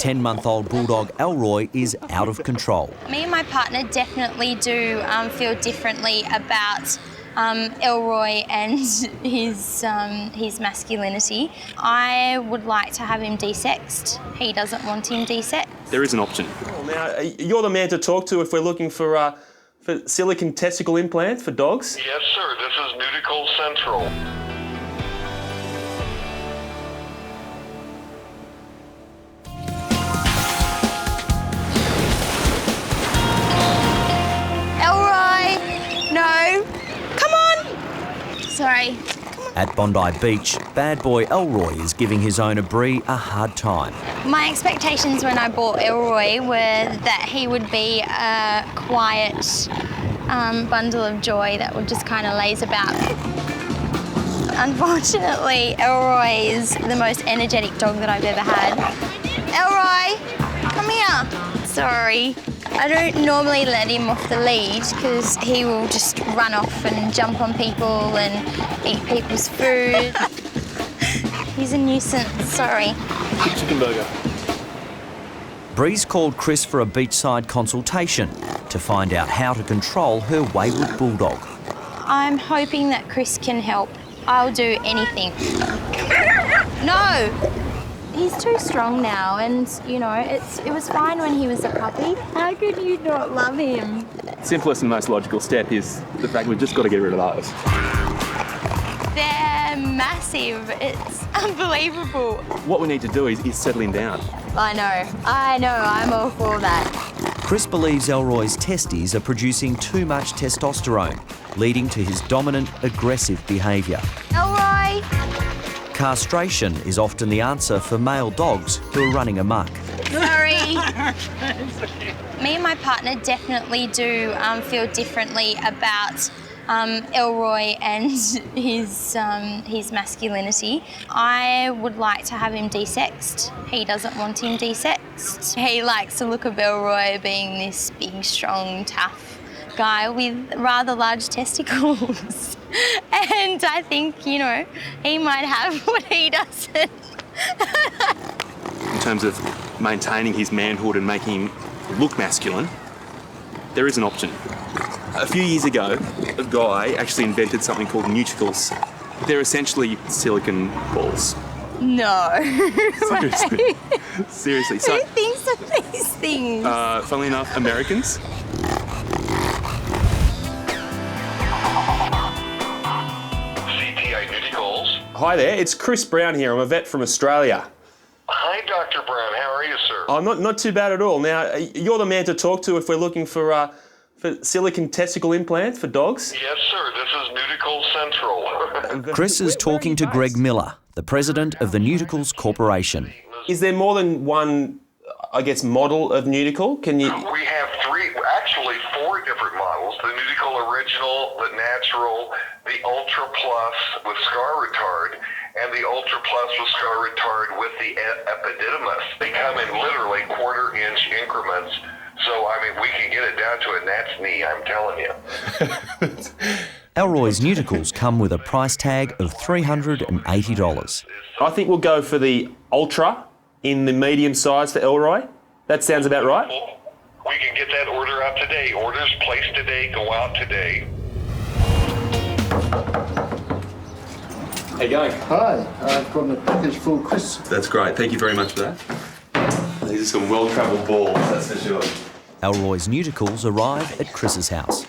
10-month-old Bulldog Elroy is out of control. Me and my partner definitely do feel differently about Elroy and his masculinity. I would like to have him desexed. He doesn't want him desexed. There is an option. Well, now, you're the man to talk to if we're looking for silicone testicle implants for dogs. Yes, sir. This is Nudicle Central. Elroy! No! Come on! Sorry. At Bondi Beach, bad boy Elroy is giving his owner Bree a hard time. My expectations when I bought Elroy were that he would be a quiet bundle of joy that would just kind of laze about. Unfortunately, Elroy is the most energetic dog that I've ever had. Elroy, come here. Sorry. I don't normally let him off the lead because he will just run off and jump on people and eat people's food. He's a nuisance, sorry. Chicken burger. Bree's called Chris for a beachside consultation to find out how to control her wayward bulldog. I'm hoping that Chris can help. I'll do anything. No! He's too strong now and, you know, it was fine when he was a puppy. How could you not love him? Simplest and most logical step is the fact we've just got to get rid of those. They're massive. It's unbelievable. What we need to do is settle him down. I know, I'm all for that. Chris believes Elroy's testes are producing too much testosterone, leading to his dominant, aggressive behaviour. Elroy! Castration is often the answer for male dogs who are running amok. Sorry. Me and my partner definitely do feel differently about Elroy and his masculinity. I would like to have him desexed. He doesn't want him desexed. He likes the look of Elroy being this big, strong, tough guy with rather large testicles. And I think, you know, he might have what he doesn't. In terms of maintaining his manhood and making him look masculine, there is an option. A few years ago, a guy actually invented something called Nuticles. They're essentially silicone balls. No. Seriously. Seriously. Who thinks of these things? Funnily enough, Americans. CTI Nuticles. Hi there, it's Chris Brown here. I'm a vet from Australia. Hi, Dr. Brown. How are you, sir? I'm not too bad at all. Now, you're the man to talk to if we're looking for silicone testicle implants for dogs. Yes, sir. This is Nudicle Central. Chris is talking to Greg Miller, the president of the Nuticles Corporation. Is there more than one, I guess, model of Nuticle? Can you? We have actually four different models. The Nudicle Original, the Natural, the Ultra Plus with scar retard, and the Ultra Plus with scar retard with the epididymis. They come in literally quarter-inch increments. So, I mean, we can get it down to a gnat's knee, I'm telling you. Elroy's Nuticles come with a price tag of $380. I think we'll go for the Ultra in the medium size for Elroy. That sounds about right. We can get that order out today. Orders placed today, go out today. How you going? Hi, I've got a package for Chris. That's great. Thank you very much for that. These are some well-travelled balls, that's for sure. Elroy's Nuticles arrive at Chris's house.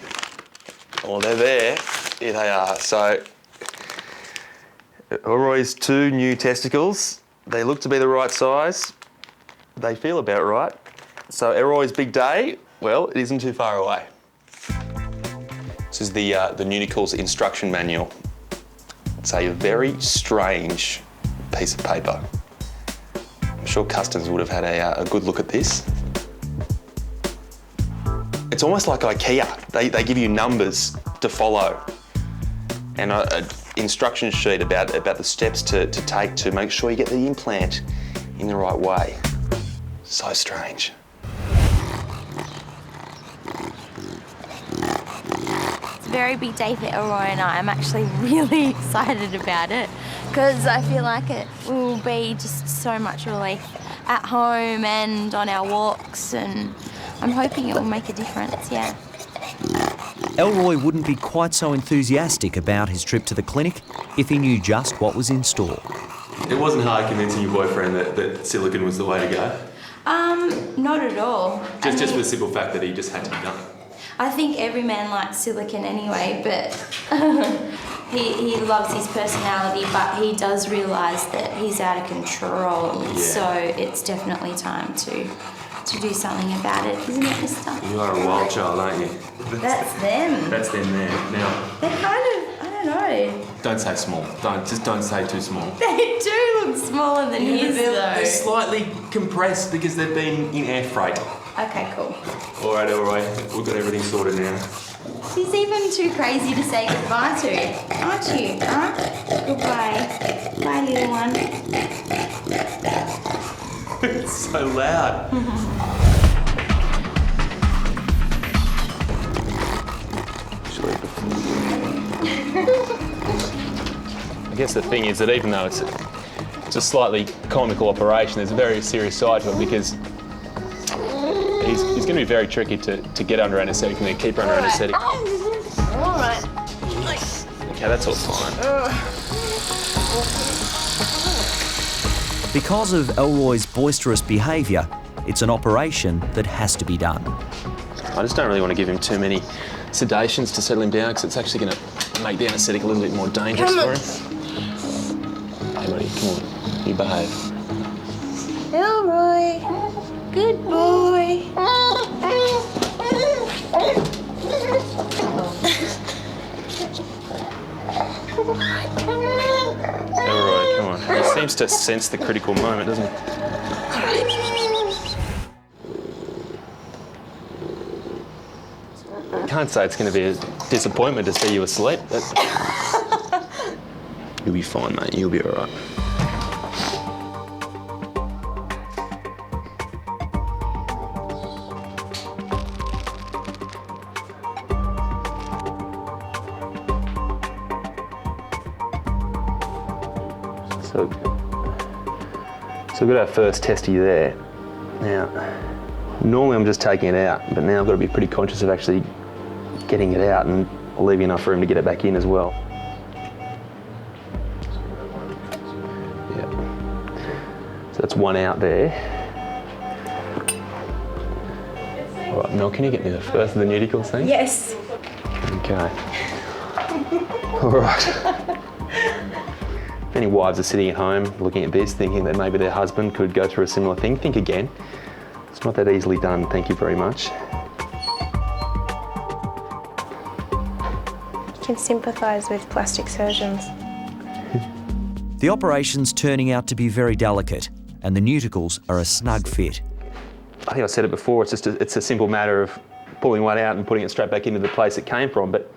Well, they're there. Here they are. So, Elroy's two new testicles. They look to be the right size. They feel about right. So, Elroy's big day, well, it isn't too far away. This is the Nuticles instruction manual. It's a very strange piece of paper. I'm sure customers would have had a good look at this. It's almost like IKEA. They give you numbers to follow and an instruction sheet about the steps to take to make sure you get the implant in the right way. So strange. It's a very big day for Elroy and I. I'm actually really excited about it because I feel like it will be just so much relief at home and on our walks, and I'm hoping it will make a difference, yeah. Elroy wouldn't be quite so enthusiastic about his trip to the clinic if he knew just what was in store. It wasn't hard convincing your boyfriend that silicone was the way to go? Not at all. Just for the simple fact that he just had to be done. I think every man likes silicone anyway, but he loves his personality, but he does realise that he's out of control, so it's definitely time to do something about it, isn't it, mister? You are a wild child, aren't you? That's them. That's them there. Now, They're kind of, I don't know. don't say small. Don't say too small. They do look smaller than his, They're though. slightly compressed because they've been in air freight. Okay, cool. All right, Elroy, we've got everything sorted now. She's even too crazy to say goodbye to, aren't you? Huh? Goodbye. Bye, little one. It's so loud. I guess the thing is that even though it's a slightly comical operation, there's a very serious side to it because he's going to be very tricky to get under anaesthetic and then keep her under anaesthetic. All right. Okay, that's all fine. Because of Elroy's boisterous behaviour, it's an operation that has to be done. I just don't really want to give him too many sedations to settle him down because it's actually going to make the anaesthetic a little bit more dangerous for him. Hey, buddy, come on. You behave. Elroy, good boy. Elroy, come on. He seems to sense the critical moment, doesn't he? I can't say it's going to be a disappointment to see you asleep, but you'll be fine, mate. You'll be all right. So we've got our first testy there. Now, normally I'm just taking it out, but now I've got to be pretty conscious of actually getting it out and leaving enough room to get it back in as well. Yeah. So that's one out there. All right, Mel, can you get me the first of the nudicles thing? Yes. Okay. All right. If any wives are sitting at home looking at this, thinking that maybe their husband could go through a similar thing, think again. It's not that easily done, thank you very much. You can sympathise with plastic surgeons. The operation's turning out to be very delicate, and the nudicles are a snug fit. I think I said it before, it's a simple matter of pulling one out and putting it straight back into the place it came from, but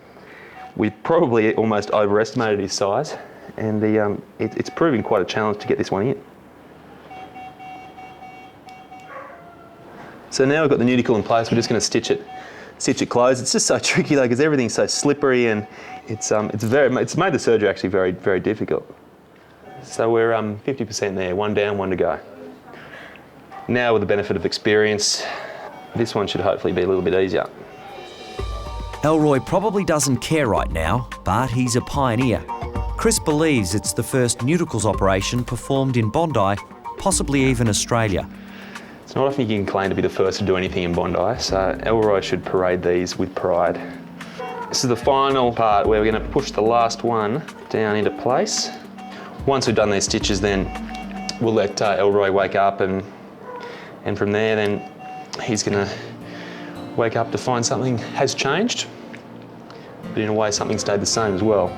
we probably almost overestimated his size, and it's proving quite a challenge to get this one in. So now we've got the nudicle in place, we're just going to stitch it closed. It's just so tricky though, because everything's so slippery, and it's made the surgery actually very, very difficult. So we're 50% there, one down, one to go. Now with the benefit of experience, this one should hopefully be a little bit easier. Elroy probably doesn't care right now, but he's a pioneer. Chris believes it's the first nudicles operation performed in Bondi, possibly even Australia. It's not often you can claim to be the first to do anything in Bondi, so Elroy should parade these with pride. This is the final part where we're going to push the last one down into place. Once we've done these stitches, then we'll let Elroy wake up, and from there then he's going to wake up to find something has changed, but in a way something stayed the same as well.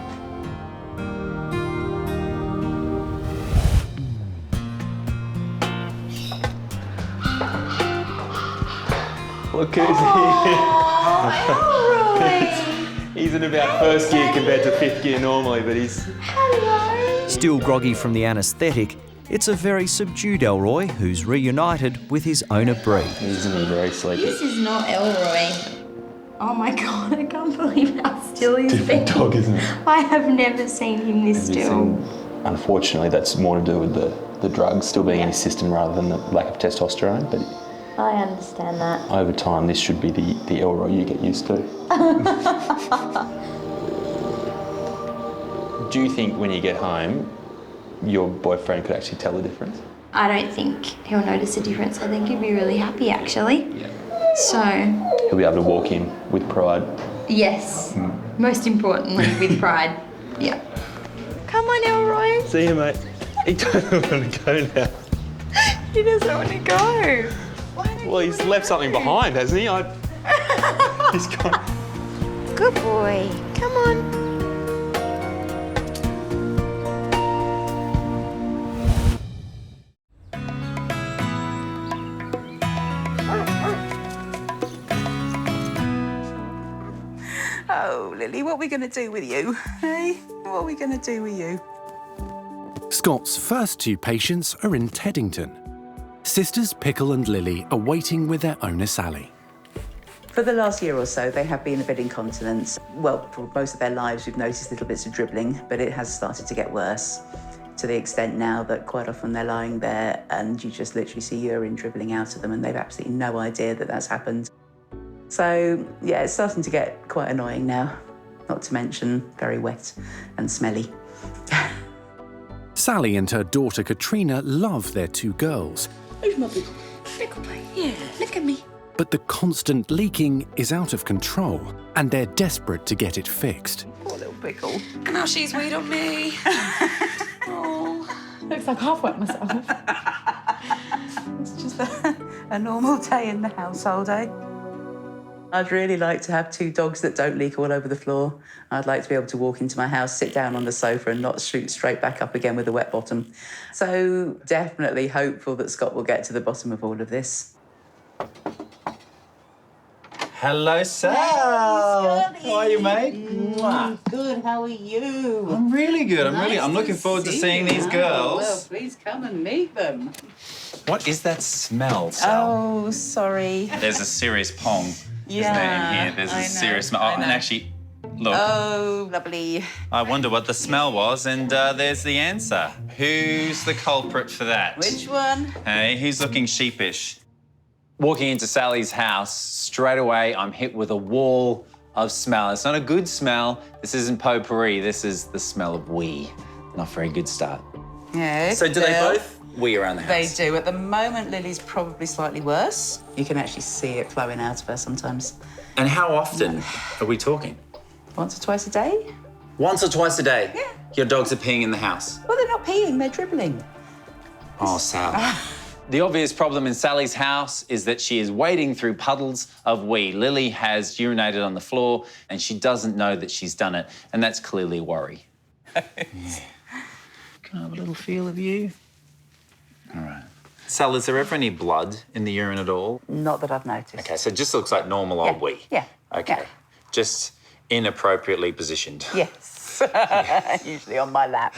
Look who's here. He's in about first gear compared to fifth gear normally, but he's... Hello. Still groggy from the anaesthetic, it's a very subdued Elroy who's reunited with his owner Bree. Isn't he very sleepy? This is not Elroy. Oh my God, I can't believe how still he's been. Different dog, isn't it? I have never seen him this still. Unfortunately, that's more to do with the drugs still being in his system rather than the lack of testosterone, but I understand that. over time this should be the Elroy you get used to. Do you think when you get home, your boyfriend could actually tell the difference? I don't think he'll notice a difference. I think he'll be really happy, actually. Yeah. So... He'll be able to walk in with pride. Yes. Most importantly, with pride. Yeah. Come on, Elroy. See you, mate. He doesn't want to go now. He doesn't want to go. Well, he's left something behind, hasn't he? He's gone. Good boy. Come on. Oh, Lily, what are we going to do with you? Hey, what are we going to do with you? Scott's first 2 patients are in Teddington. Sisters Pickle and Lilly are waiting with their owner Sally. For the last year or so, they have been a bit incontinent. Well, for most of their lives, we've noticed little bits of dribbling, but it has started to get worse, to the extent now that quite often they're lying there and you just literally see urine dribbling out of them and they've absolutely no idea that that's happened. So, yeah, it's starting to get quite annoying now, not to mention very wet and smelly. Sally and her daughter Katrina love their 2 girls. Who's my Pickle? Pickle, yeah, look at me. But the constant leaking is out of control and they're desperate to get it fixed. Poor little Pickle. And now she's weed on me. Oh, looks like I've wet myself. It's just a normal day in the household, eh? I'd really like to have 2 dogs that don't leak all over the floor. I'd like to be able to walk into my house, sit down on the sofa and not shoot straight back up again with a wet bottom. So definitely hopeful that Scott will get to the bottom of all of this. Hello, Sal. Hey, how are you, mate? Good, how are you? I'm really good. I'm looking forward to seeing these girls. Well, please come and meet them. What is that smell, Sal? Oh, sorry. There's a serious pong, isn't there, in here? There's a serious smell. I Oh, and know. actually, look, Oh, lovely. I wonder what the smell was, and there's the answer. Who's the culprit for that? Which one? Hey, who's looking sheepish? Walking into Sally's house, straight away I'm hit with a wall of smell. It's not a good smell. This isn't potpourri. This is the smell of wee. Not a very good start. Yeah. So do they both wee around the They house? do. At the moment, Lily's probably slightly worse. You can actually see it flowing out of her sometimes. And how often are we talking? Once or twice a day? Once or twice a day? Yeah. Your dogs are peeing in the house? Well, they're not peeing, they're dribbling. Oh, Sal. The obvious problem in Sally's house is that she is wading through puddles of wee. Lily has urinated on the floor and she doesn't know that she's done it, and that's clearly a worry. Yeah. Can I have a little feel of you? All right. Sal, is there ever any blood in the urine at all? Not that I've noticed. Okay, so it just looks like normal old wee. Yeah. Okay. Yeah. Just inappropriately positioned. Yes. Usually on my lap.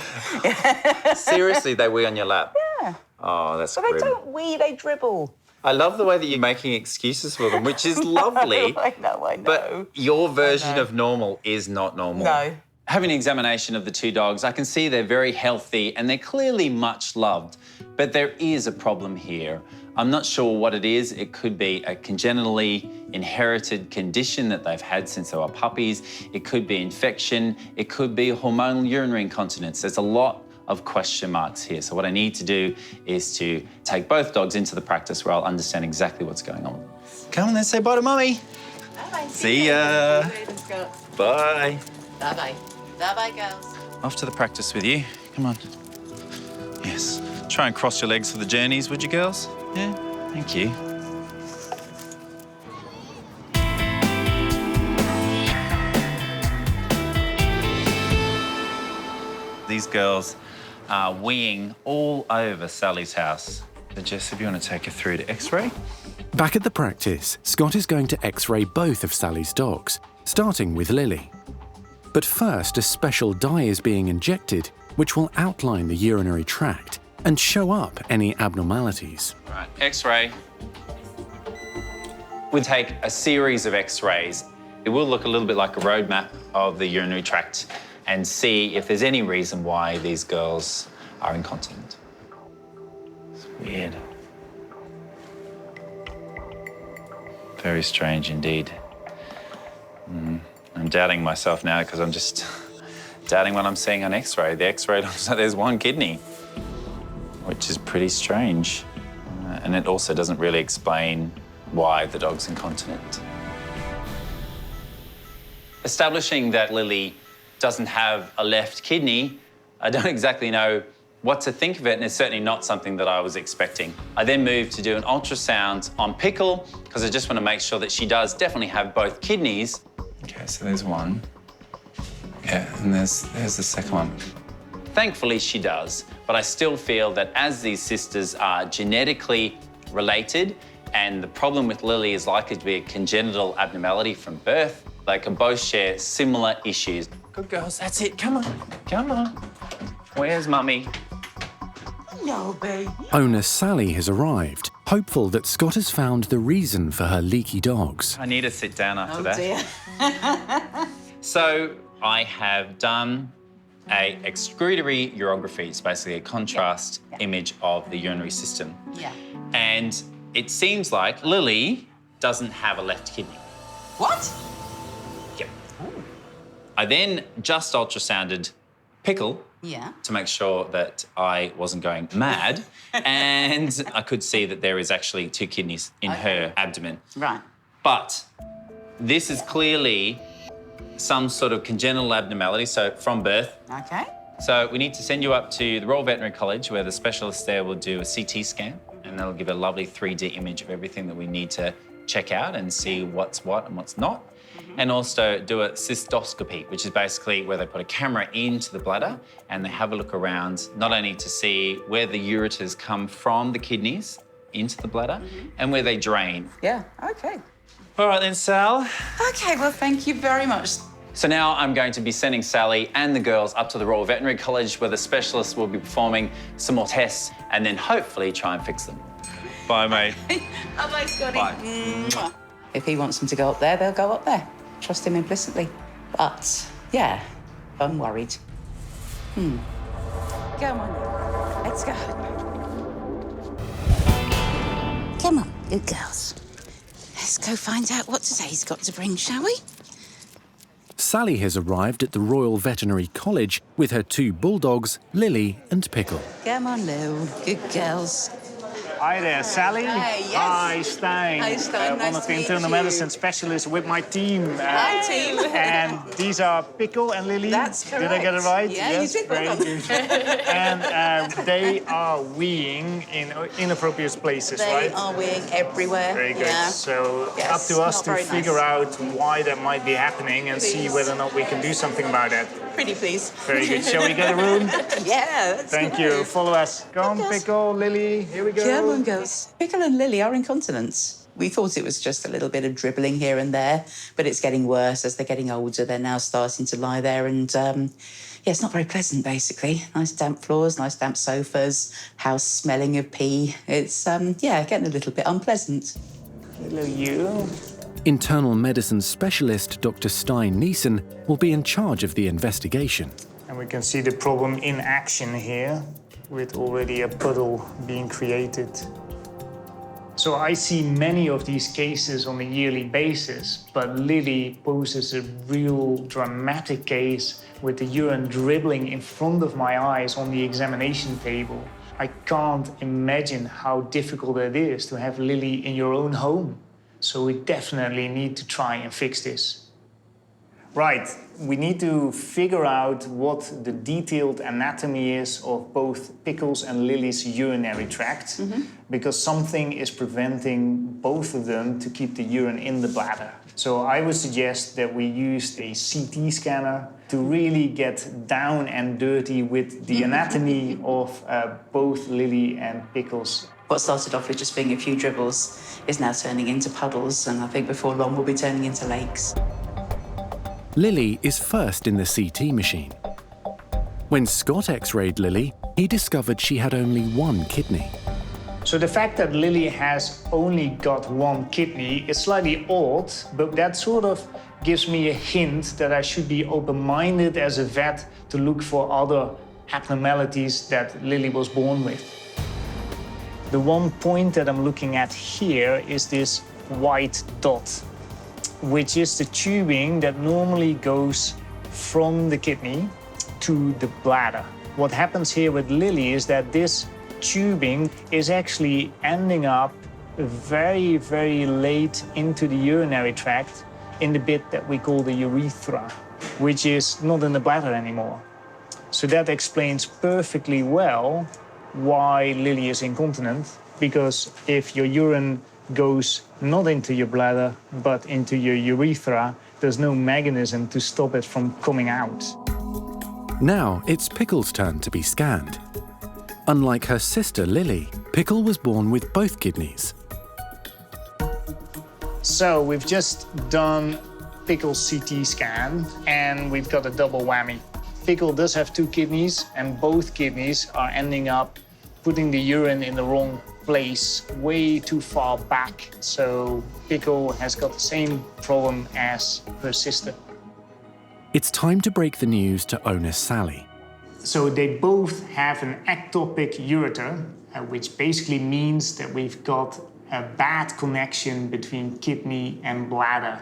Seriously, they wee on your lap? Yeah. Oh, that's But they grim. don't wee, they dribble. I love the way that you're making excuses for them, which is lovely. I know. But your version of normal is not normal. No. Having an examination of the 2 dogs, I can see they're very healthy and they're clearly much loved. But there is a problem here. I'm not sure what it is. It could be a congenitally inherited condition that they've had since they were puppies. It could be infection. It could be hormonal urinary incontinence. There's a lot of question marks here. So what I need to do is to take both dogs into the practice where I'll understand exactly what's going on. Come on, then say bye to Mummy. Bye-bye. See ya. Bye. Bye-bye. Bye-bye, girls. Off to the practice with you. Come on. Yes. Try and cross your legs for the journeys, would you, girls? Yeah? Thank you. These girls are weeing all over Sally's house. So Jess, if you want to take her through to X-ray. Back at the practice, Scott is going to X-ray both of Sally's dogs, starting with Lilly. But first, a special dye is being injected, which will outline the urinary tract and show up any abnormalities. Right, X-ray. We take a series of X-rays. It will look a little bit like a roadmap of the urinary tract and see if there's any reason why these girls are incontinent. Weird. Very strange indeed. I'm doubting myself now because I'm just doubting what I'm seeing on X-ray. The X-ray looks like there's one kidney, which is pretty strange. And it also doesn't really explain why the dog's incontinent. Establishing that Lilly doesn't have a left kidney, I don't exactly know what to think of it, and it's certainly not something that I was expecting. I then moved to do an ultrasound on Pickle because I just want to make sure that she does definitely have both kidneys. Okay, so there's one. Yeah, and there's the second one. Thankfully, she does, but I still feel that as these sisters are genetically related, and the problem with Lilly is likely to be a congenital abnormality from birth, they can both share similar issues. Good girls, that's it, come on, come on. Where's Mummy? No, baby. Owner Sally has arrived, hopeful that Scott has found the reason for her leaky dogs. I need to sit down after that. Dear. So I have done a excretory urography. It's basically a contrast image of the urinary system. Yeah. And it seems like Lilly doesn't have a left kidney. What? Yep. I then just ultrasounded Pickle Yeah. to make sure that I wasn't going mad, and I could see that there is actually 2 kidneys in her abdomen. Right. But this is clearly some sort of congenital abnormality, so from birth. Okay. So we need to send you up to the Royal Veterinary College where the specialist there will do a CT scan, and they'll give a lovely 3D image of everything that we need to check out and see what's what and what's not. And also do a cystoscopy, which is basically where they put a camera into the bladder and they have a look around, not only to see where the ureters come from the kidneys into the bladder and where they drain. Yeah, okay. All right then, Sal. Okay, well, thank you very much. So now I'm going to be sending Sally and the girls up to the Royal Veterinary College where the specialist will be performing some more tests and then hopefully try and fix them. Bye, mate. Bye-bye, Scotty. Bye. Mwah. If he wants them to go up there, they'll go up there. Trust him implicitly. But, yeah, I'm worried. Come on, let's go. Come on, good girls. Let's go find out what today's got to bring, shall we? Sally has arrived at the Royal Veterinary College with her 2 bulldogs, Lilly and Pickle. Come on, Lou. Good girls. Hi there, Sally. Hi, yes. Hi, Stein. Hi, Stein. One Nice of to the meet internal you. medicine specialists with my team. Hi, team. And these are Pickle and Lilly. That's correct. Did I get it right? Yeah, yes, you did. very Well good. And they are weeing in inappropriate places, They right? are weeing everywhere. Very good. Yeah. So Yes, up to us not to very figure nice. out why that might be happening and see Please. whether or not we can do something about that. Pretty please. Very good. Shall we get a room? Yeah, let's Thank go. you. Follow us. Come, Yes. Pickle, Lilly. Here we go. Come on, girls. Pickle and Lilly are incontinents. We thought it was just a little bit of dribbling here and there, but it's getting worse as they're getting older. They're now starting to lie there and, yeah, it's not very pleasant, basically. Nice damp floors, nice damp sofas, house smelling of pee. It's, yeah, getting a little bit unpleasant. Hello, you. Internal medicine specialist Dr. Stein Neeson will be in charge of the investigation. And we can see the problem in action here, with already a puddle being created. So I see many of these cases on a yearly basis, but Lilly poses a real dramatic case with the urine dribbling in front of my eyes on the examination table. I can't imagine how difficult it is to have Lilly in your own home. So we definitely need to try and fix this. Right, we need to figure out what the detailed anatomy is of both Pickle's and Lily's urinary tract, because something is preventing both of them to keep the urine in the bladder. So I would suggest that we use a CT scanner to really get down and dirty with the anatomy of both Lilly and Pickle's. What started off with just being a few dribbles is now turning into puddles, and I think before long we'll be turning into lakes. Lilly is first in the CT machine. When Scott x-rayed Lilly, he discovered she had only 1 kidney. So the fact that Lilly has only got 1 kidney is slightly odd, but that sort of gives me a hint that I should be open-minded as a vet to look for other abnormalities that Lilly was born with. The one point that I'm looking at here is this white dot, which is the tubing that normally goes from the kidney to the bladder. What happens here with Lilly is that this tubing is actually ending up very, very late into the urinary tract in the bit that we call the urethra, which is not in the bladder anymore. So that explains perfectly well why Lilly is incontinent, because if your urine goes not into your bladder but into your urethra, there's no mechanism to stop it from coming out. Now it's Pickle's turn to be scanned. Unlike her sister Lilly, Pickle was born with both kidneys. So we've just done Pickle's CT scan and we've got a double whammy. Pickle does have 2 kidneys and both kidneys are ending up putting the urine in the wrong place, way too far back. So Pickle has got the same problem as her sister. It's time to break the news to owner Sally. So they both have an ectopic ureter, which basically means that we've got a bad connection between kidney and bladder.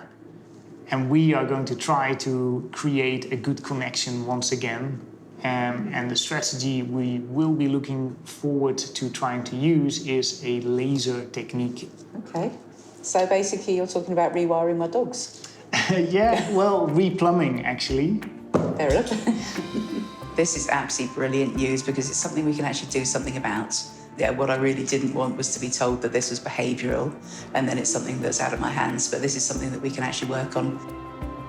And we are going to try to create a good connection once again. And the strategy we will be looking forward to trying to use is a laser technique. Okay. So basically you're talking about rewiring my dogs? Yeah, well, replumbing, actually. Fair enough. This is absolutely brilliant news because it's something we can actually do something about. Yeah, what I really didn't want was to be told that this was behavioural and then it's something that's out of my hands, but this is something that we can actually work on.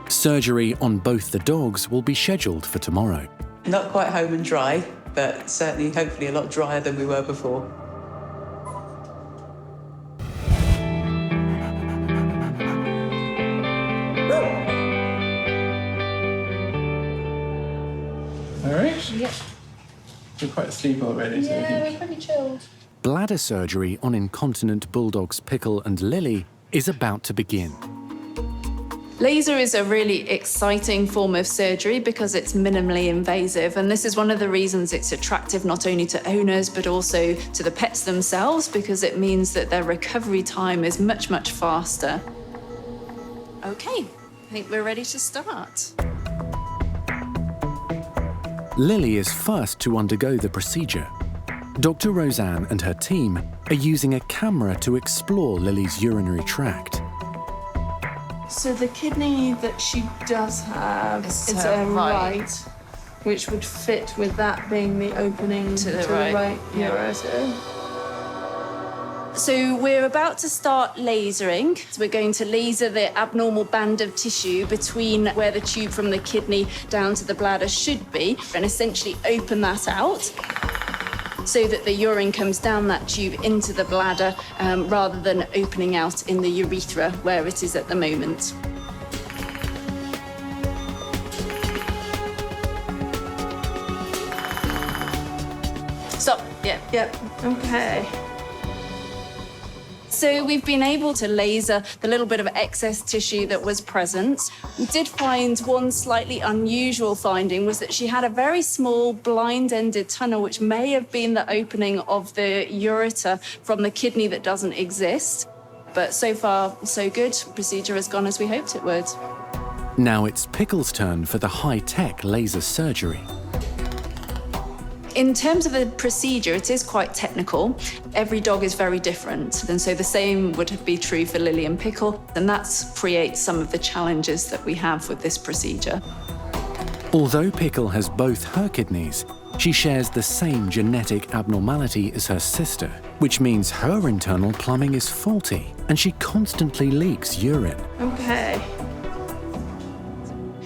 Surgery on both the dogs will be scheduled for tomorrow. Not quite home and dry, but certainly, hopefully, a lot drier than we were before. All right? Yeah. We're quite asleep already, so I Yeah, think... we're pretty chilled. Bladder surgery on incontinent bulldogs Pickle and Lilly is about to begin. Laser is a really exciting form of surgery because it's minimally invasive, and this is one of the reasons it's attractive not only to owners but also to the pets themselves, because it means that their recovery time is much, much faster. Okay, I think we're ready to start. Lilly is first to undergo the procedure. Dr. Roseanne and her team are using a camera to explore Lily's urinary tract. So the kidney that she does have is her right, which would fit with that being the opening to the right ureter. So we're about to start lasering. So we're going to laser the abnormal band of tissue between where the tube from the kidney down to the bladder should be, and essentially open that out so that the urine comes down that tube into the bladder rather than opening out in the urethra where it is at the moment. Stop. Yeah. Yep. Okay. So we've been able to laser the little bit of excess tissue that was present. We did find one slightly unusual finding was that she had a very small blind-ended tunnel, which may have been the opening of the ureter from the kidney that doesn't exist. But so far, so good. Procedure has gone as we hoped it would. Now it's Pickle's turn for the high-tech laser surgery. In terms of the procedure, it is quite technical. Every dog is very different, and so the same would be true for Lilly and Pickle, and that creates some of the challenges that we have with this procedure. Although Pickle has both her kidneys, she shares the same genetic abnormality as her sister, which means her internal plumbing is faulty and she constantly leaks urine. Okay.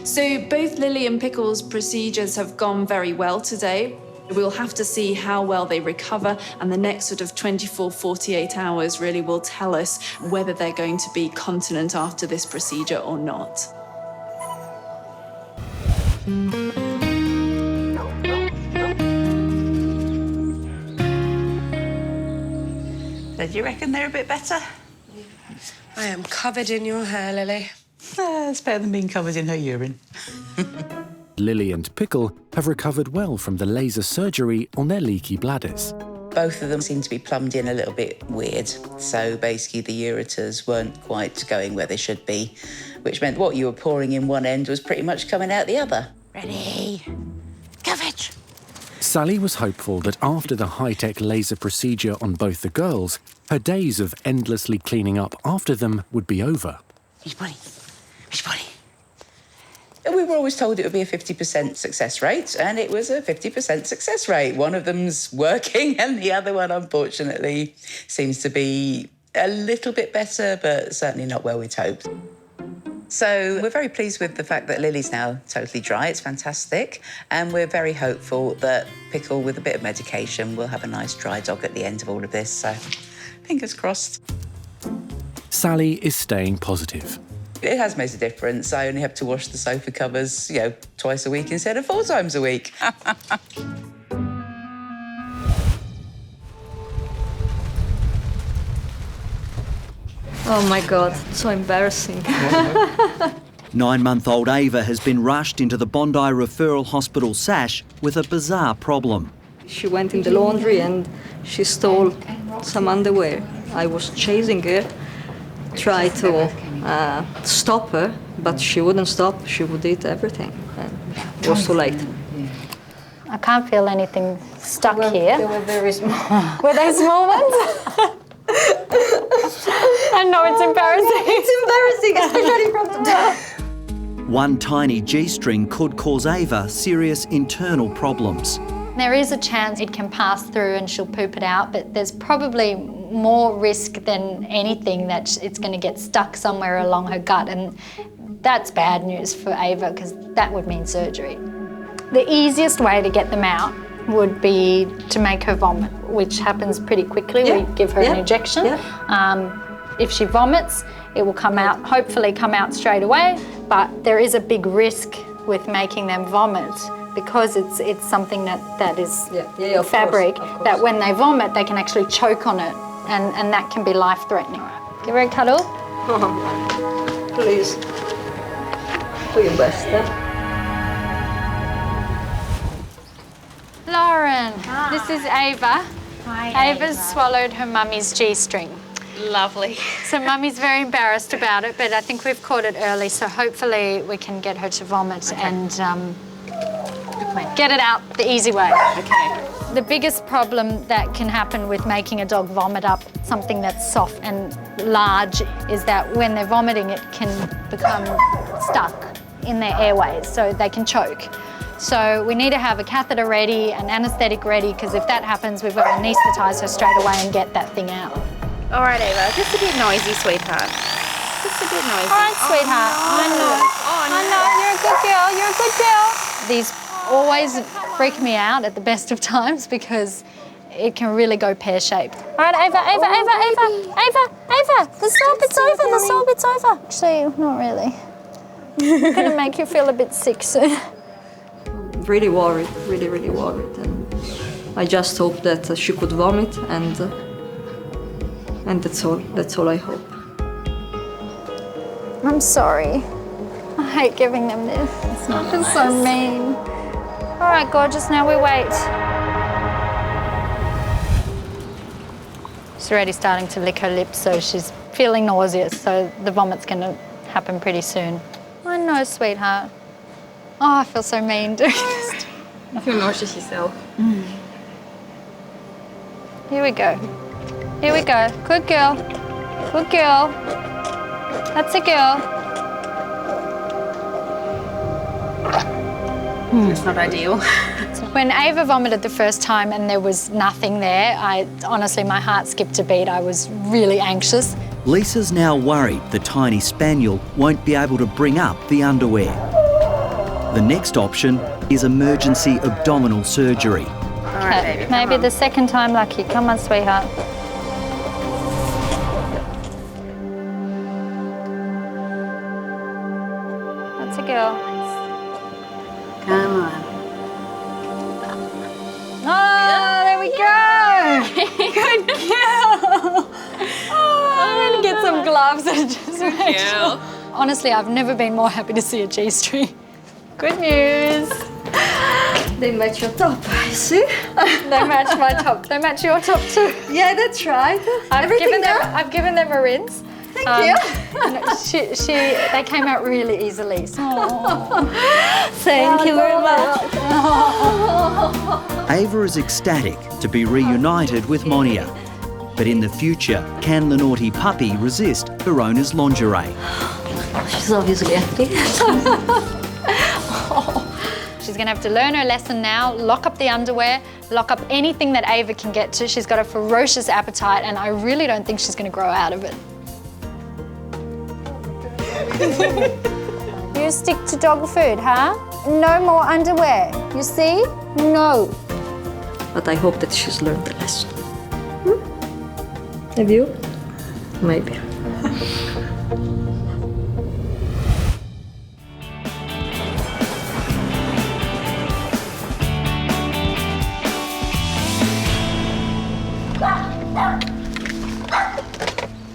So both Lilly and Pickle's procedures have gone very well today. We'll have to see how well they recover, and the next sort of 24, 48 hours really will tell us whether they're going to be continent after this procedure or not. Do you reckon they're a bit better? I am covered in your hair, Lily. It's better than being covered in her urine. Lilly and Pickle have recovered well from the laser surgery on their leaky bladders. Both of them seemed to be plumbed in a little bit weird. So basically the ureters weren't quite going where they should be, which meant what you were pouring in one end was pretty much coming out the other. Ready? Coverage. Sally was hopeful that after the high-tech laser procedure on both the girls, her days of endlessly cleaning up after them would be over. Which body? Which body? We were always told it would be a 50% success rate, and it was a 50% success rate. One of them's working, and the other one, unfortunately, seems to be a little bit better, but certainly not where we'd hoped. So we're very pleased with the fact that Lily's now totally dry. It's fantastic. And we're very hopeful that Pickle, with a bit of medication, will have a nice dry dog at the end of all of this. So fingers crossed. Sally is staying positive. It has made a difference. I only have to wash the sofa covers, twice a week instead of 4 times a week. Oh my God, so embarrassing. 9-month-old Ava has been rushed into the Bondi Referral Hospital SASH with a bizarre problem. She went in the laundry and she stole some underwear. I was chasing her, tried to stop her, but she wouldn't stop. She would eat everything. And it was too late. I can't feel anything stuck here. They were very small. Were they small ones? I know, it's embarrassing. It's embarrassing, especially from the top. One tiny G-string could cause Ava serious internal problems. There is a chance it can pass through and she'll poop it out, but there's probably more risk than anything that it's going to get stuck somewhere along her gut, and that's bad news for Ava because that would mean surgery. The easiest way to get them out would be to make her vomit, which happens pretty quickly. We give her an injection. If she vomits, it will come out, hopefully come out straight away, but there is a big risk with making them vomit because it's something that is fabric, that when they vomit, they can actually choke on it, and that can be life-threatening. Give her a cuddle. Oh, please. Do your best, Lauren, this is Ava. Hi, Ava's swallowed her mummy's G-string. Lovely. So mummy's very embarrassed about it, but I think we've caught it early, so hopefully we can get her to vomit and get it out the easy way. Okay. The biggest problem that can happen with making a dog vomit up something that's soft and large is that when they're vomiting, it can become stuck in their airways, so they can choke. So we need to have a catheter ready, an anaesthetic ready, because if that happens, we've got to anaesthetise her straight away and get that thing out. All right, Ava, just a bit noisy, sweetheart. Just a bit noisy. All right, sweetheart. I know. I know. You're a good girl. You're a good girl. These always freak me out at the best of times because it can really go pear-shaped. All right, Ava. The soap, it's over. The soap, it's over. Actually, not really. I'm going to make you feel a bit sick soon. Really worried, really worried. And I just hope that she could vomit, and that's all I hope. I'm sorry. I hate giving them this. It's not just so mean. All right, gorgeous, now we wait. She's already starting to lick her lips, so she's feeling nauseous, so the vomit's going to happen pretty soon. I know, sweetheart. Oh, I feel so mean doing this. You feel nauseous yourself. Here we go. Here we go. Good girl. Good girl. That's a girl. It's not ideal. When Ava vomited the first time and there was nothing there, honestly, my heart skipped a beat. I was really anxious. Lisa's now worried the tiny spaniel won't be able to bring up the underwear. The next option is emergency abdominal surgery. All right, baby, maybe the second time lucky. Come on, sweetheart. That's a girl. Come on. Oh, there we go. Good girl. Oh, I'm going to get some gloves and just make sure. Honestly, I've never been more happy to see a G-string. Good news. They match your top, see? They match my top. They match your top too. Yeah, that's right. I've given them a rinse. Thank you. They came out really easily. So. Thank you very much. Ava is ecstatic to be reunited with Monia. But in the future, can the naughty puppy resist her owner's lingerie? She's obviously happy. She's going to have to learn her lesson now, lock up the underwear, lock up anything that Ava can get to. She's got a ferocious appetite and I really don't think she's going to grow out of it. You stick to dog food, huh? No more underwear, you see? No. But I hope that she's learned the lesson. Have you? Maybe.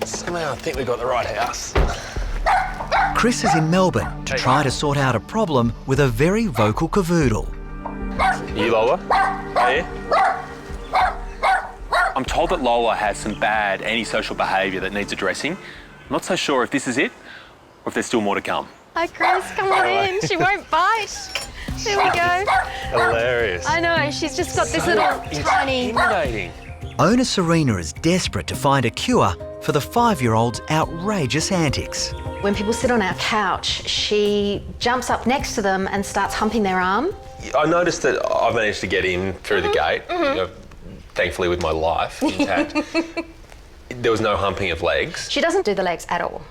Somehow I think we got the right house. Chris is in Melbourne to try to sort out a problem with a very vocal cavoodle. You, Lola? Hey? I'm told that Lola has some bad antisocial behaviour that needs addressing. I'm not so sure if this is it or if there's still more to come. Hi, Chris, come on in. She won't bite. There we go. Hilarious. I know, she's just got this little tiny... Intimidating. Owner Serena is desperate to find a cure for the 5-year-old's outrageous antics. When people sit on our couch, she jumps up next to them and starts humping their arm. I noticed that I've managed to get in through the gate, you know, thankfully with my life intact. There was no humping of legs. She doesn't do the legs at all.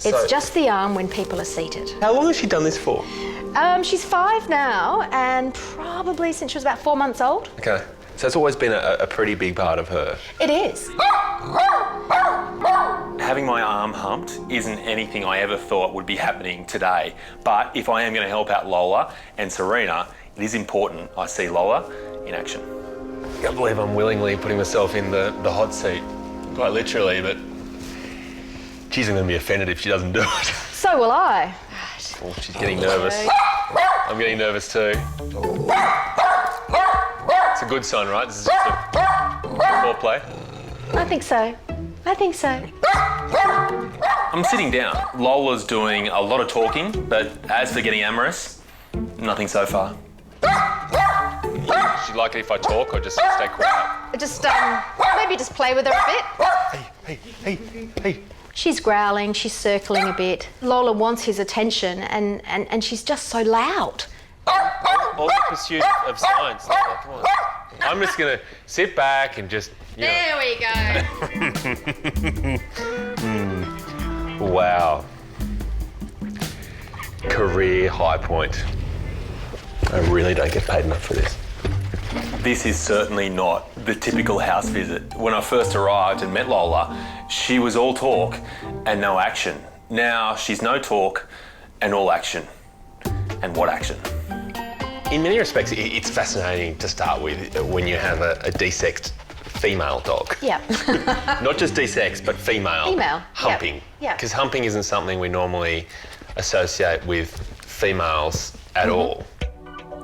It's just the arm when people are seated. How long has she done this for? She's 5 now and probably since she was about 4 months old. Okay. So it's always been a pretty big part of her. It is. Having my arm humped isn't anything I ever thought would be happening today. But if I am going to help out Lola and Serena, it is important I see Lola in action. I can't believe I'm willingly putting myself in the hot seat, quite literally, but she's going to be offended if she doesn't do it. So will I. Oh, she's getting nervous. I'm getting nervous too. It's a good sign, right? This is just a foreplay. I think so. I think so. I'm sitting down. Lola's doing a lot of talking, but as for getting amorous, nothing so far. She'd like it if I talk or just stay quiet? Just, maybe just play with her a bit. Hey. She's growling, she's circling a bit. Lola wants his attention and she's just so loud. All the pursuit of science, Lola, come on. I'm just gonna sit back and just, There we go. Wow. Career high point. I really don't get paid enough for this. This is certainly not the typical house visit. When I first arrived and met Lola, she was all talk and no action. Now she's no talk and all action. And what action? In many respects, it's fascinating to start with when you have a desexed female dog. Yeah. Not just desexed, but female. Humping. Yeah. Because humping isn't something we normally associate with females at all.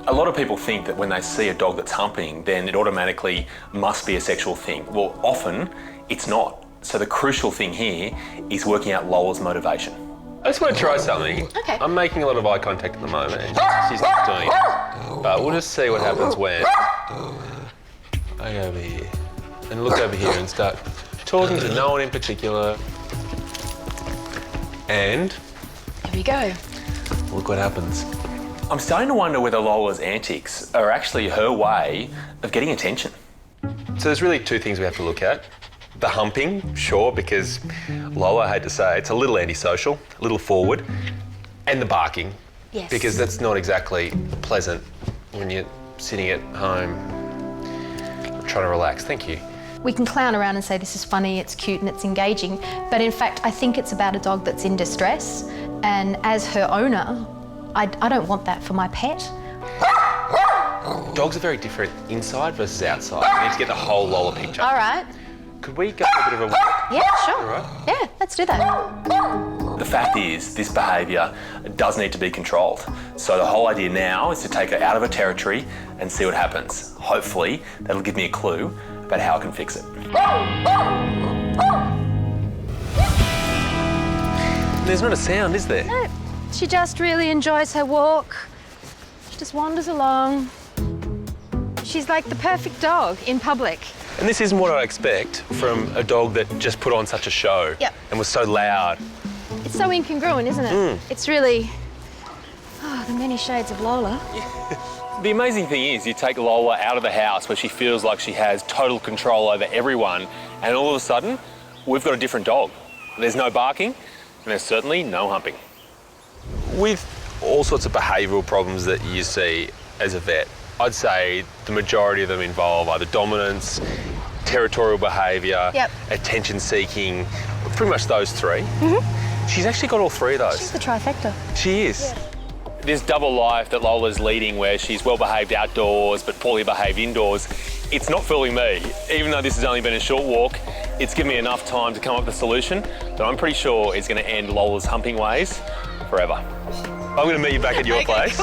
A lot of people think that when they see a dog that's humping, then it automatically must be a sexual thing. Well, often it's not. So the crucial thing here is working out Lola's motivation. I just want to try something. Okay. I'm making a lot of eye contact at the moment and she's not doing it. But we'll just see what happens when I go over here and look over here and start talking to no one in particular. And Here we go. look what happens. I'm starting to wonder whether Lola's antics are actually her way of getting attention. So there's really two things we have to look at. The humping, sure, because Lola, I hate to say, it's a little antisocial, a little forward. And the barking, Yes. because that's not exactly pleasant when you're sitting at home trying to relax. Thank you. We can clown around and say this is funny, it's cute and it's engaging, but in fact I think it's about a dog that's in distress, and as her owner, I don't want that for my pet. Dogs are very different inside versus outside. We need to get the whole Lola picture. All right. Could we go for a bit of a walk? Yeah, sure. All right. Yeah, let's do that. The fact is, this behaviour does need to be controlled. So the whole idea now is to take her out of her territory and see what happens. Hopefully, that'll give me a clue about how I can fix it. There's not a sound, is there? No, she just really enjoys her walk. She just wanders along. She's like the perfect dog in public. And this isn't what I expect from a dog that just put on such a show and was so loud. It's so incongruent, isn't it? It's really, the many shades of Lola. The amazing thing is you take Lola out of the house where she feels like she has total control over everyone, and all of a sudden, we've got a different dog. There's no barking, and there's certainly no humping. With all sorts of behavioural problems that you see as a vet, I'd say the majority of them involve either dominance, territorial behaviour, attention seeking, pretty much those three. She's actually got all three of those. She's the trifecta. She is. This double life that Lola's leading, where she's well behaved outdoors but poorly behaved indoors, it's not fooling me. Even though this has only been a short walk, it's given me enough time to come up with a solution that I'm pretty sure is going to end Lola's humping ways forever. I'm going to meet you back at your place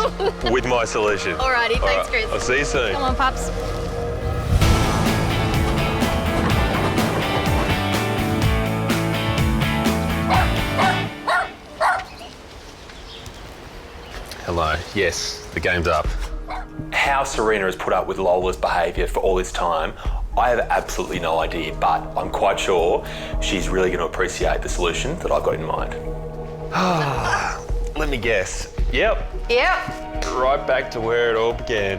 with my solution. Alrighty, thanks, Chris. I'll see you soon. Come on, pups. Hello. Yes, the game's up. How Serena has put up with Lola's behaviour for all this time, I have absolutely no idea, but I'm quite sure she's really going to appreciate the solution that I've got in mind. Let me guess. Yep. Right back to where it all began.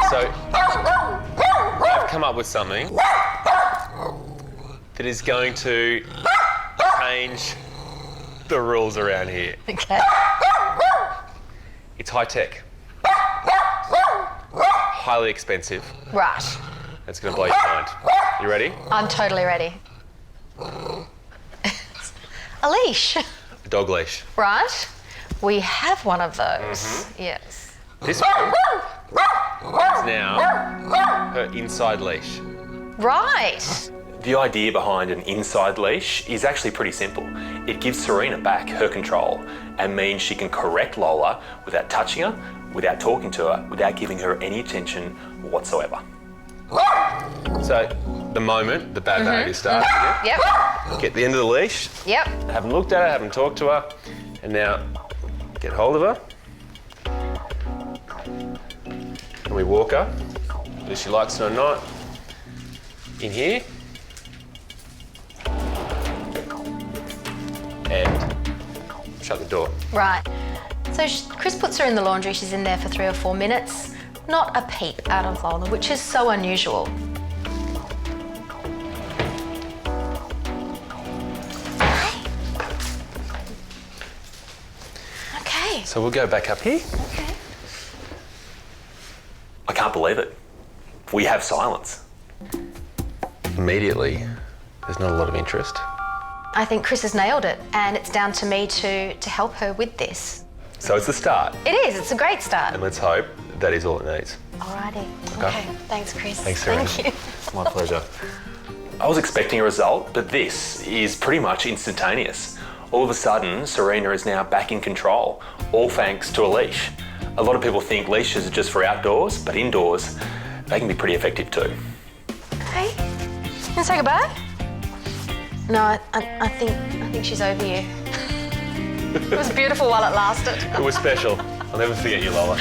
So, I've come up with something that is going to change the rules around here. Okay. It's high tech. Highly expensive. Right. It's going to blow your mind. You ready? I'm totally ready. A leash. A dog leash. Right. We have one of those. Yes. This one is now her inside leash. Right. The idea behind an inside leash is actually pretty simple. It gives Serena back her control and means she can correct Lola without touching her, without talking to her, without giving her any attention whatsoever. So, the moment the bad behaviour starts, get the end of the leash, haven't looked at her, haven't talked to her, and now get hold of her. And we walk her, whether she likes it or not, in here. And shut the door. Right. So Chris puts her in the laundry. She's in there for 3 or 4 minutes. Not a peep out of Lola, which is so unusual. Okay. So we'll go back up here. Okay. I can't believe it. We have silence. Immediately, there's not a lot of interest. I think Chris has nailed it, and it's down to me to help her with this. So it's the start. It is. It's a great start. And let's hope that is all it needs. Alrighty. Okay. Thanks, Chris. Thanks, Serena. Thank you. My pleasure. I was expecting a result, but this is pretty much instantaneous. All of a sudden, Serena is now back in control, all thanks to a leash. A lot of people think leashes are just for outdoors, but indoors, they can be pretty effective too. Hey, you want to say goodbye? No, I think she's over you. It was beautiful while it lasted. It was special. I'll never forget you, Lola.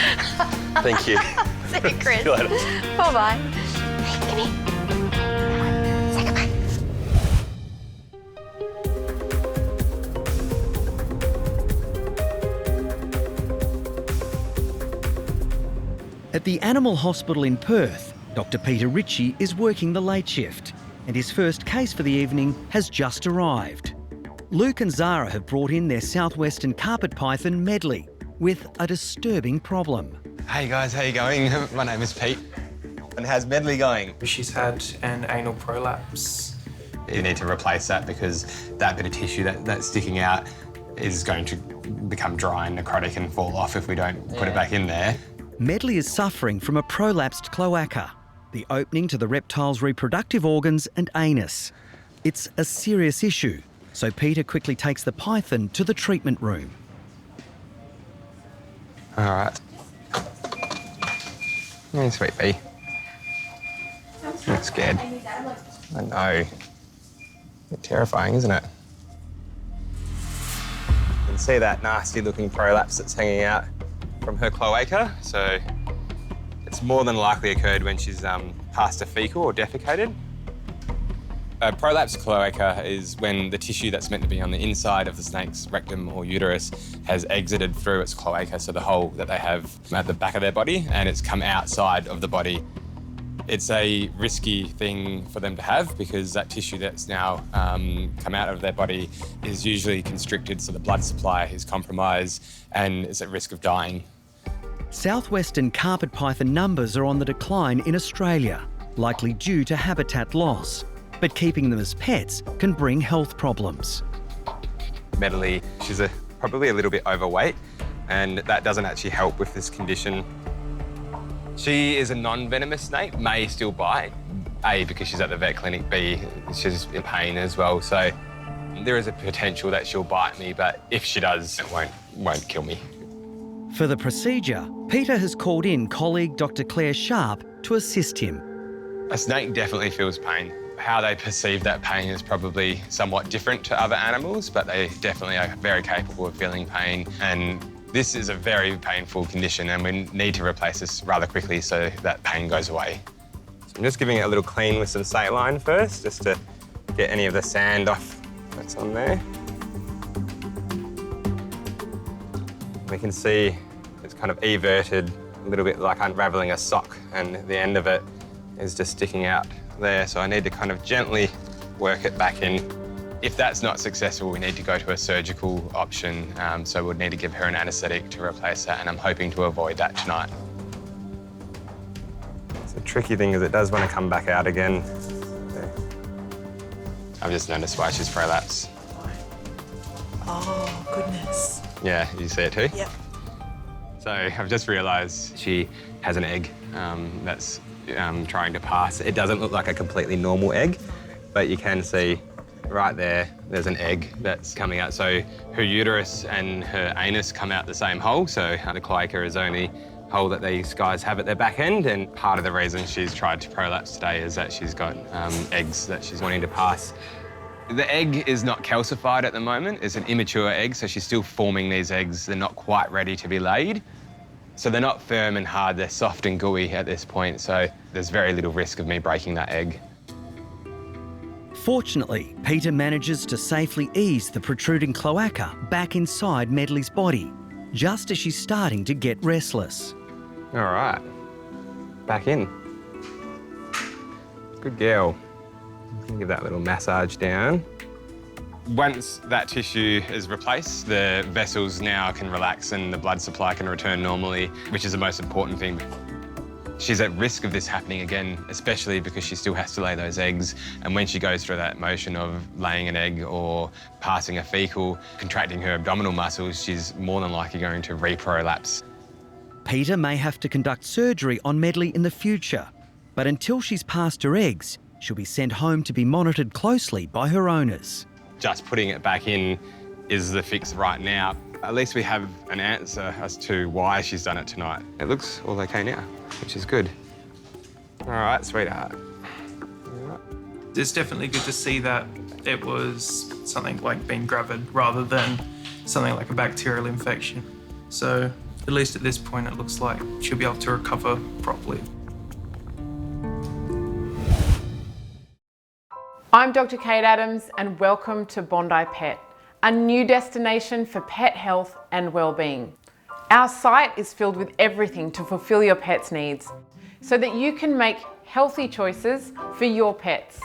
Thank you. See you, Chris. See you later. Bye-bye. Hey, come here. Say goodbye. At the Animal Hospital in Perth, Dr. Peter Ritchie is working the late shift, and his first case for the evening has just arrived. Luke and Zara have brought in their southwestern carpet python, Medley, with a disturbing problem. Hey guys, how you going? My name is Pete. And how's Medley going? She's had an anal prolapse. You need to replace that because that bit of tissue that's sticking out is going to become dry and necrotic and fall off if we don't put it back in there. Medley is suffering from a prolapsed cloaca, the opening to the reptile's reproductive organs and anus. It's a serious issue, so Peter quickly takes the python to the treatment room. All right. Hey, sweet bee. I'm scared. I know. It's terrifying, isn't it? You can see that nasty-looking prolapse that's hanging out from her cloaca. So it's more than likely occurred when she's passed a fecal or defecated. A prolapsed cloaca is when the tissue that's meant to be on the inside of the snake's rectum or uterus has exited through its cloaca, so the hole that they have at the back of their body, and it's come outside of the body. It's a risky thing for them to have because that tissue that's now come out of their body is usually constricted, so the blood supply is compromised and is at risk of dying. Southwestern carpet python numbers are on the decline in Australia, likely due to habitat loss. But keeping them as pets can bring health problems. Medley, she's probably a little bit overweight, and that doesn't actually help with this condition. She is a non-venomous snake, may still bite. A, because she's at the vet clinic, B, she's in pain as well. So there is a potential that she'll bite me, but if she does, it won't kill me. For the procedure, Peter has called in colleague Dr. Claire Sharp to assist him. A snake definitely feels pain. How they perceive that pain is probably somewhat different to other animals, but they definitely are very capable of feeling pain. And this is a very painful condition, and we need to replace this rather quickly so that pain goes away. So I'm just giving it a little clean with some saline first, just to get any of the sand off that's on there. We can see it's kind of everted, a little bit like unraveling a sock, and the end of it is just sticking out there, so I need to kind of gently work it back in. If that's not successful, we need to go to a surgical option, so we'd need to give her an anaesthetic to replace that, and I'm hoping to avoid that tonight. So the tricky thing is it does want to come back out again. I've just noticed why she's prolapsed. Oh, goodness. Yeah, you see it too? Yep. So I've just realised she has an egg that's trying to pass. It doesn't look like a completely normal egg, but you can see right there's an egg that's coming out. So her uterus and her anus come out the same hole, so the cloaca is the only hole that these guys have at their back end, and part of the reason she's tried to prolapse today is that she's got eggs that she's wanting to pass. The egg is not calcified at the moment. It's an immature egg, so she's still forming these eggs. They're not quite ready to be laid. So they're not firm and hard, they're soft and gooey at this point, so there's very little risk of me breaking that egg. Fortunately, Peter manages to safely ease the protruding cloaca back inside Medley's body, just as she's starting to get restless. All right, back in. Good girl. Give that little massage down. Once that tissue is replaced, the vessels now can relax and the blood supply can return normally, which is the most important thing. She's at risk of this happening again, especially because she still has to lay those eggs. And when she goes through that motion of laying an egg or passing a fecal, contracting her abdominal muscles, she's more than likely going to reprolapse. Peter may have to conduct surgery on Medley in the future, but until she's passed her eggs, she'll be sent home to be monitored closely by her owners. Just putting it back in is the fix right now. At least we have an answer as to why she's done it tonight. It looks all okay now, which is good. All right, sweetheart. It's definitely good to see that it was something like being gravid rather than something like a bacterial infection. So at least at this point, it looks like she'll be able to recover properly. I'm Dr. Kate Adams and welcome to Bondi Pet, a new destination for pet health and well-being. Our site is filled with everything to fulfill your pet's needs so that you can make healthy choices for your pets.